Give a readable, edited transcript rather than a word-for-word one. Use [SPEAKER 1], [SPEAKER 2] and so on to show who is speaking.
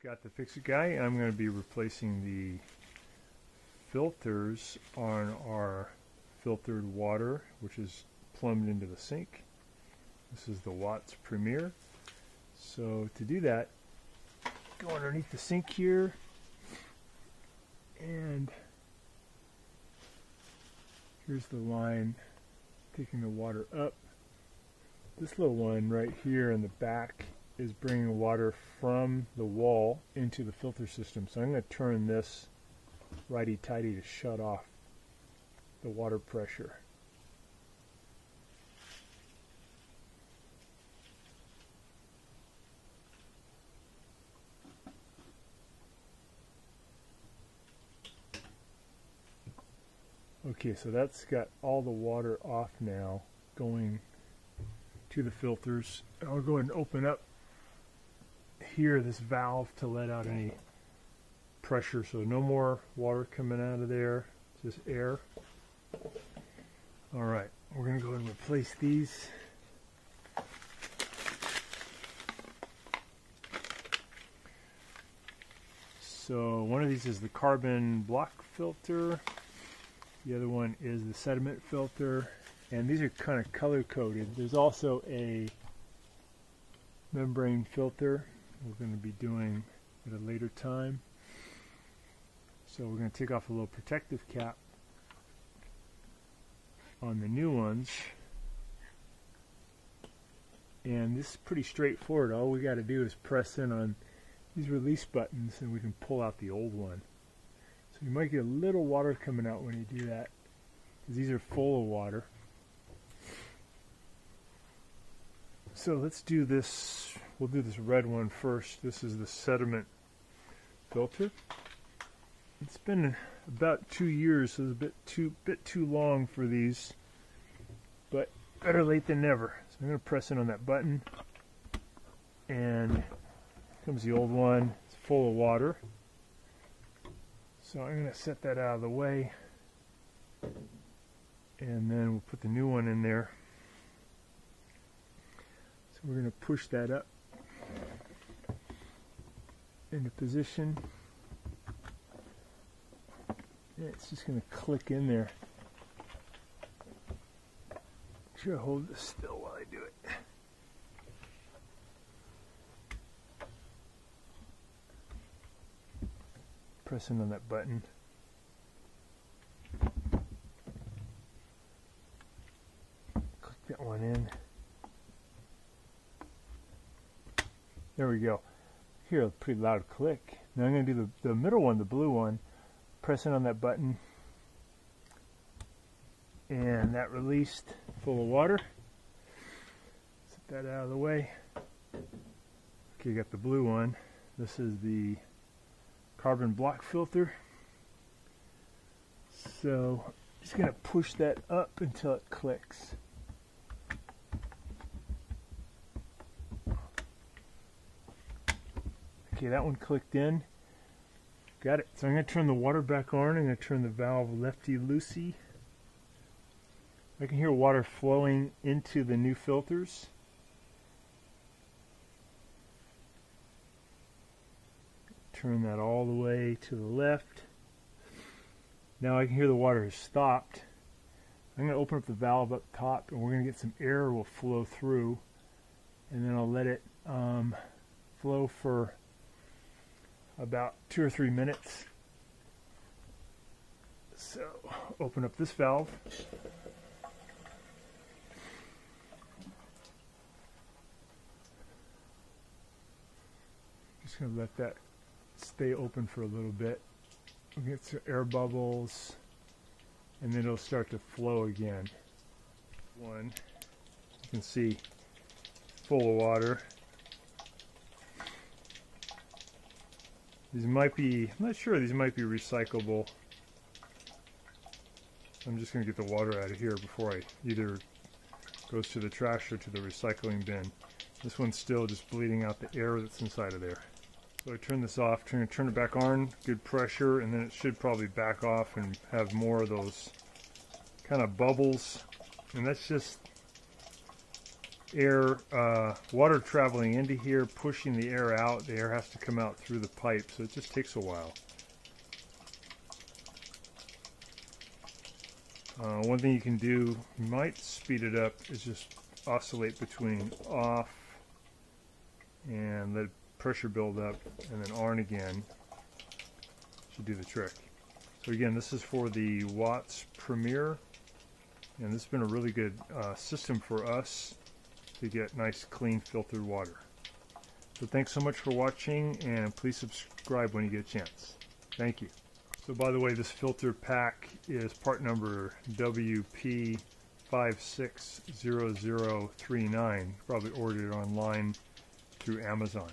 [SPEAKER 1] Got the Fix-It guy. I'm going to be replacing the filters on our filtered water, which is plumbed into the sink. This is the Watts Premier. So to do that, go underneath the sink here, and here's the line taking the water up. This little one right here in the back is bringing water from the wall into the filter system. So I'm going to turn this righty-tighty to shut off the water pressure. Okay, so that's got all the water off now, going to the filters. I'll go ahead and open up here this valve to let out any pressure, so no more water coming out of there, just air. Alright, we're going to go ahead and replace these. So one of these is the carbon block filter, the other one is the sediment filter, and these are kind of color coded. There's also a membrane filter we're going to be doing at a later time. So we're going to take off a little protective cap on the new ones, and this is pretty straightforward. All we got to do is press in on these release buttons and we can pull out the old one. So you might get a little water coming out when you do that, because these are full of water. So let's do this. We'll do this red one first. This is the sediment filter. It's been about 2 years, so it's a bit too long for these, but better late than never. So I'm going to press in on that button, and here comes the old one. It's full of water. So I'm going to set that out of the way, and then we'll put the new one in there. So we're going to push that up into position. And it's just going to click in there. Make sure I hold this still while I do it. Pressing on that button. Click that one in. There we go. Hear a pretty loud click. Now I'm going to do the middle one, the blue one. Pressing on that button, and that released, full of water. Set that out of the way. Okay, got the blue one. This is the carbon block filter. So I'm just going to push that up until it clicks. Okay, that one clicked in. Got it. So I'm going to turn the water back on. I'm going to turn the valve lefty-loosey. I can hear water flowing into the new filters. Turn that all the way to the left. Now I can hear the water has stopped. I'm going to open up the valve up top, and we're going to get some air will flow through, and then I'll let it flow for about 2 or 3 minutes. So open up this valve. Just going to let that stay open for a little bit. We'll get some air bubbles, and then it'll start to flow again. One, you can see, full of water. These might be, I'm not sure, these might be recyclable. I'm just going to get the water out of here before I either goes to the trash or to the recycling bin. This one's still just bleeding out the air that's inside of there. So I turn this off, turn it back on, good pressure, and then it should probably back off and have more of those kind of bubbles. And that's just air, water traveling into here, pushing the air out. The air has to come out through the pipe, so it just takes a while. One thing you can do, might speed it up, is just oscillate between off and let pressure build up, and then on again. Should do the trick. So again, this is for the Watts Premier, and this has been a really good system for us to get nice, clean, filtered water. So thanks so much for watching, and please subscribe when you get a chance. Thank you. So by the way, this filter pack is part number WP560039. Probably ordered it online through Amazon.